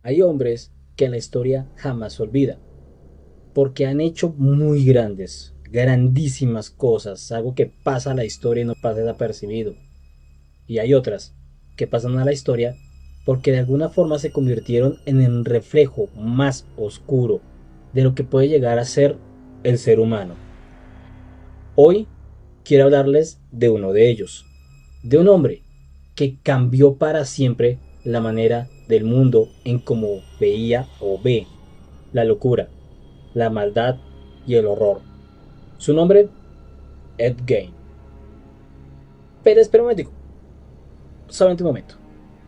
Hay hombres que en la historia jamás se olvida, porque han hecho muy grandes, grandísimas cosas, algo que pasa a la historia y no pasa desapercibido. Y hay otras que pasan a la historia porque de alguna forma se convirtieron en el reflejo más oscuro de lo que puede llegar a ser el ser humano. Hoy quiero hablarles de uno de ellos, de un hombre que cambió para siempre la manera del mundo en cómo veía o ve la locura, la maldad y el horror. Su nombre, Ed Gein. Pero espera un momentico, solamente un momento.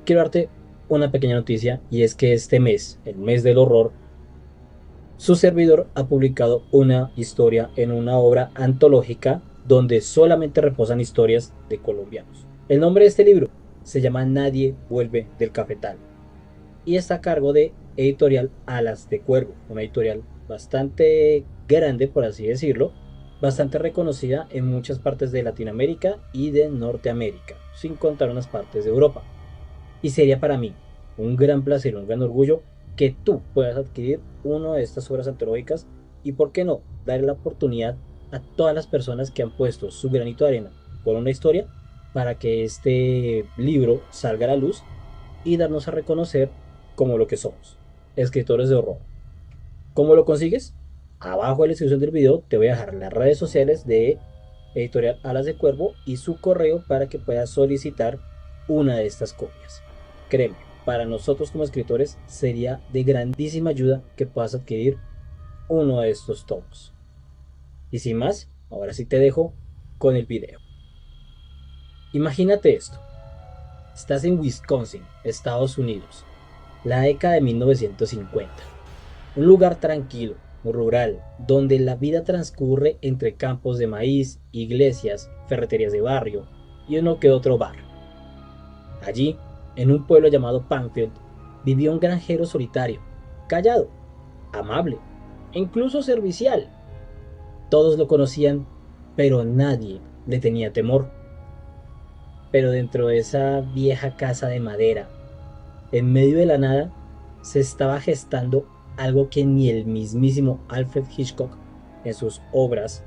Quiero darte una pequeña noticia y es que este mes, el mes del horror, su servidor ha publicado una historia en una obra antológica donde solamente reposan historias de colombianos. El nombre de este libro se llama Nadie vuelve del cafetal y está a cargo de editorial Alas de Cuervo, una editorial bastante grande, por así decirlo, bastante reconocida en muchas partes de Latinoamérica y de Norteamérica, sin contar unas partes de Europa. Y sería para mí un gran placer, un gran orgullo que tú puedas adquirir una de estas obras antológicas y, por qué no, darle la oportunidad a todas las personas que han puesto su granito de arena por una historia para que este libro salga a la luz y darnos a reconocer como lo que somos, escritores de horror. ¿Cómo lo consigues? Abajo en la descripción del video te voy a dejar las redes sociales de Editorial Alas de Cuervo y su correo para que puedas solicitar una de estas copias. Créeme, para nosotros como escritores sería de grandísima ayuda que puedas adquirir uno de estos tomos. Y sin más, ahora sí te dejo con el video. Imagínate esto. Estás en Wisconsin, Estados Unidos, la década de 1950. Un lugar tranquilo, rural, donde la vida transcurre entre campos de maíz, iglesias, ferreterías de barrio y uno que otro bar. Allí, en un pueblo llamado Panfield, vivía un granjero solitario, callado, amable e incluso servicial. Todos lo conocían, pero nadie le tenía temor. Pero dentro de esa vieja casa de madera, en medio de la nada, se estaba gestando algo que ni el mismísimo Alfred Hitchcock en sus obras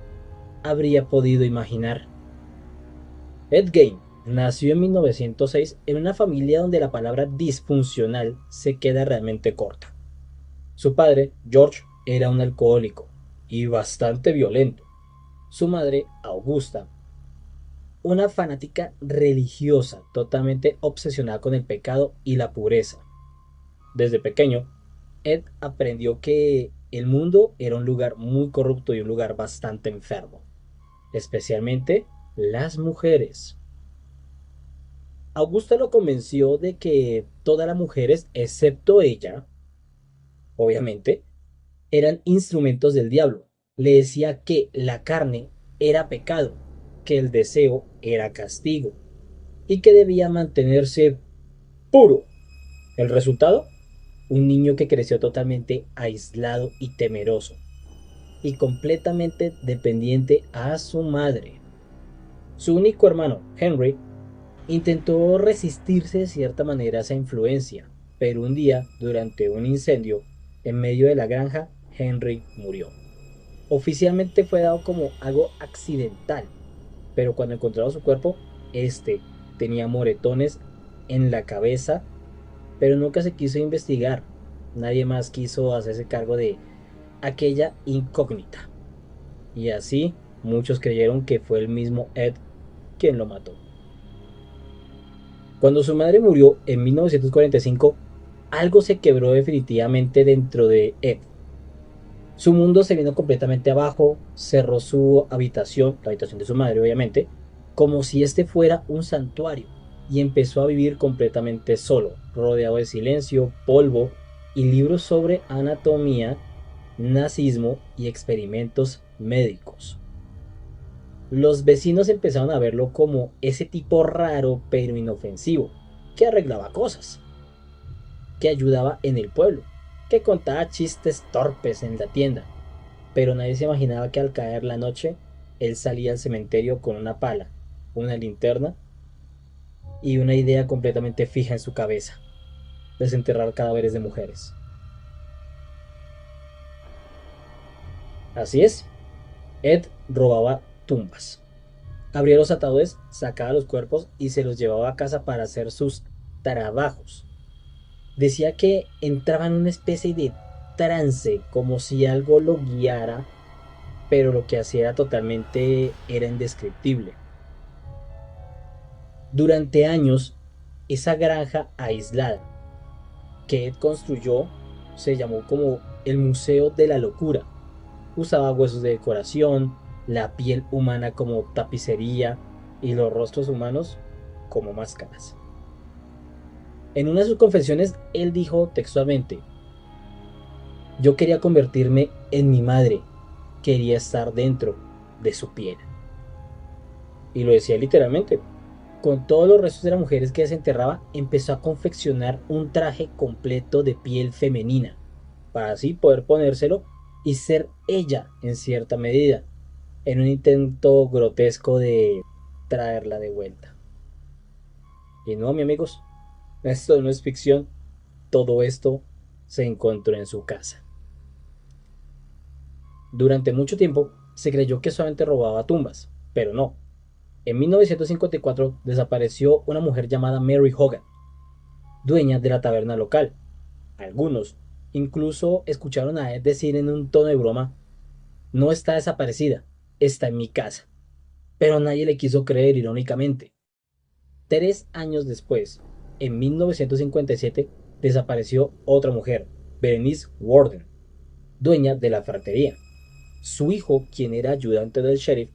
habría podido imaginar. Ed Gein nació en 1906 en una familia donde la palabra disfuncional se queda realmente corta. Su padre, George, era un alcohólico y bastante violento. Su madre, Augusta, una fanática religiosa totalmente obsesionada con el pecado y la pureza. Desde pequeño, Ed aprendió que el mundo era un lugar muy corrupto y un lugar bastante enfermo, especialmente las mujeres. Augusta lo convenció de que todas las mujeres, excepto ella, obviamente, eran instrumentos del diablo. Le decía que la carne era pecado, que el deseo era castigo y que debía mantenerse puro. El resultado, un niño que creció totalmente aislado y temeroso, y completamente dependiente a su madre. Su único hermano, Henry, intentó resistirse de cierta manera a esa influencia, pero un día, durante un incendio en medio de la granja, Henry murió. Oficialmente fue dado como algo accidental, pero cuando encontraron su cuerpo, este tenía moretones en la cabeza, pero nunca se quiso investigar. Nadie más quiso hacerse cargo de aquella incógnita. Y así muchos creyeron que fue el mismo Ed quien lo mató. Cuando su madre murió en 1945, algo se quebró definitivamente dentro de Ed. Su mundo se vino completamente abajo, cerró su habitación, la habitación de su madre obviamente, como si este fuera un santuario, y empezó a vivir completamente solo, rodeado de silencio, polvo y libros sobre anatomía, nazismo y experimentos médicos. Los vecinos empezaron a verlo como ese tipo raro pero inofensivo, que arreglaba cosas, que ayudaba en el pueblo, que contaba chistes torpes en la tienda, pero nadie se imaginaba que al caer la noche, él salía al cementerio con una pala, una linterna y una idea completamente fija en su cabeza. desenterrar cadáveres de mujeres. Así es, Ed robaba tumbas. Abría los ataúdes, sacaba los cuerpos y se los llevaba a casa para hacer sus trabajos. Decía que entraba en una especie de trance, como si algo lo guiara, pero lo que hacía era indescriptible. Durante años, esa granja aislada que Ed construyó se llamó como el Museo de la Locura. Usaba huesos de decoración, la piel humana como tapicería y los rostros humanos como máscaras. En una de sus confesiones, él dijo textualmente: yo quería convertirme en mi madre, quería estar dentro de su piel. Y lo decía literalmente. Con todos los restos de las mujeres que desenterraba, empezó a confeccionar un traje completo de piel femenina, para así poder ponérselo y ser ella en cierta medida, en un intento grotesco de traerla de vuelta. Y no, mis amigos, esto no es ficción, todo esto se encontró en su casa. Durante mucho tiempo se creyó que solamente robaba tumbas, pero no. En 1954 desapareció una mujer llamada Mary Hogan, dueña de la taberna local. Algunos incluso escucharon a Ed decir en un tono de broma: no está desaparecida, está en mi casa. Pero nadie le quiso creer, irónicamente. 3 años después, en 1957, desapareció otra mujer, Berenice Warden, dueña de la ferretería. Su hijo, quien era ayudante del sheriff,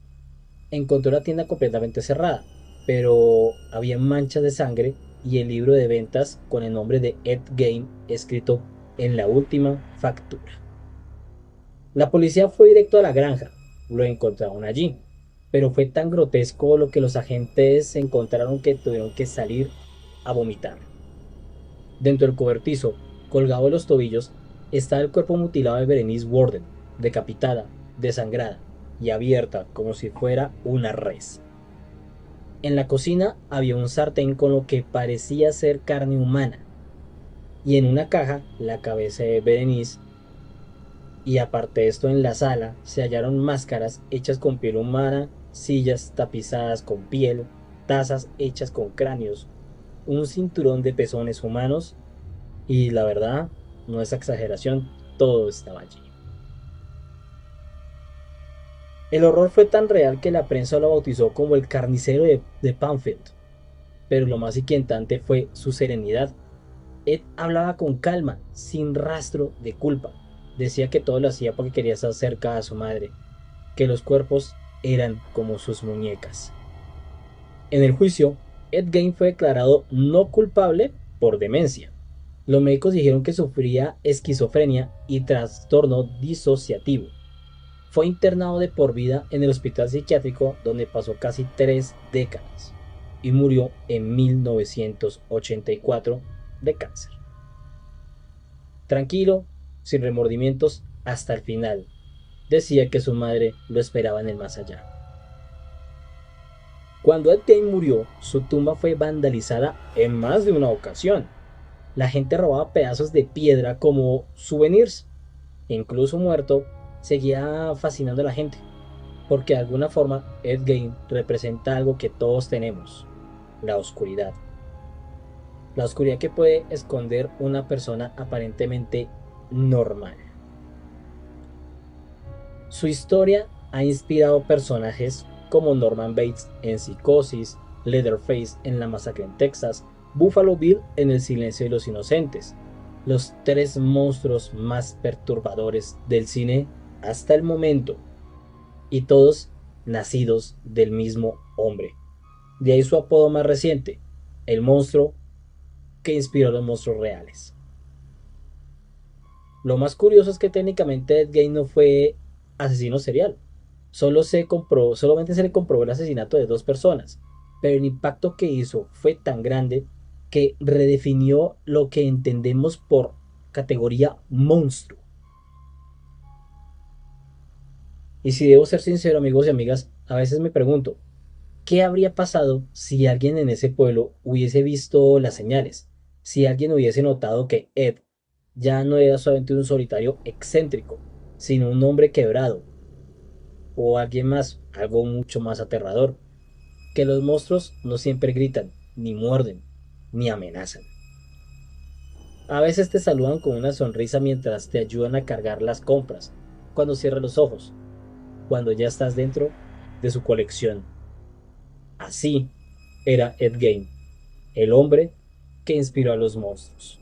encontró la tienda completamente cerrada, pero había manchas de sangre y el libro de ventas con el nombre de Ed Gein escrito en la última factura. La policía fue directo a la granja, lo encontraron allí, pero fue tan grotesco lo que los agentes encontraron que tuvieron que salir a vomitar. Dentro del cobertizo, colgado de los tobillos, estaba el cuerpo mutilado de Berenice Warden, decapitada, desangrada y abierta como si fuera una res. En la cocina había un sartén con lo que parecía ser carne humana, y en una caja la cabeza de Berenice. Y aparte de esto, en la sala se hallaron máscaras hechas con piel humana, sillas tapizadas con piel, tazas hechas con cráneos, un cinturón de pezones humanos y la verdad, no es exageración, todo estaba allí. El horror fue tan real que la prensa lo bautizó como el carnicero de Panfield, pero lo más inquietante fue su serenidad. Ed hablaba con calma, sin rastro de culpa. Decía que todo lo hacía porque quería estar cerca a su madre, que los cuerpos eran como sus muñecas. En el juicio, Ed Gein fue declarado no culpable por demencia. Los médicos dijeron que sufría esquizofrenia y trastorno disociativo. Fue internado de por vida en el hospital psiquiátrico donde pasó casi 3 décadas y murió en 1984 de cáncer. Tranquilo, sin remordimientos, hasta el final. Decía que su madre lo esperaba en el más allá. Cuando Ed Gein murió, su tumba fue vandalizada en más de una ocasión. La gente robaba pedazos de piedra como souvenirs. Incluso muerto, seguía fascinando a la gente, porque de alguna forma Ed Gein representa algo que todos tenemos: la oscuridad. La oscuridad que puede esconder una persona aparentemente normal. Su historia ha inspirado personajes como Norman Bates en Psicosis, Leatherface en La Masacre en Texas, Buffalo Bill en El Silencio de los Inocentes, los 3 monstruos más perturbadores del cine hasta el momento, y todos nacidos del mismo hombre. De ahí su apodo más reciente, el monstruo que inspiró a los monstruos reales. Lo más curioso es que técnicamente Ed Gein no fue asesino serial. Solamente se le comprobó el asesinato de 2 personas, pero el impacto que hizo fue tan grande que redefinió lo que entendemos por categoría monstruo. Y si debo ser sincero, amigos y amigas, a veces me pregunto, ¿qué habría pasado si alguien en ese pueblo hubiese visto las señales? Si alguien hubiese notado que Ed ya no era solamente un solitario excéntrico, sino un hombre quebrado, o alguien más, algo mucho más aterrador, que los monstruos no siempre gritan, ni muerden, ni amenazan. A veces te saludan con una sonrisa mientras te ayudan a cargar las compras, cuando cierras los ojos, cuando ya estás dentro de su colección. Así era Ed Gein, el hombre que inspiró a los monstruos.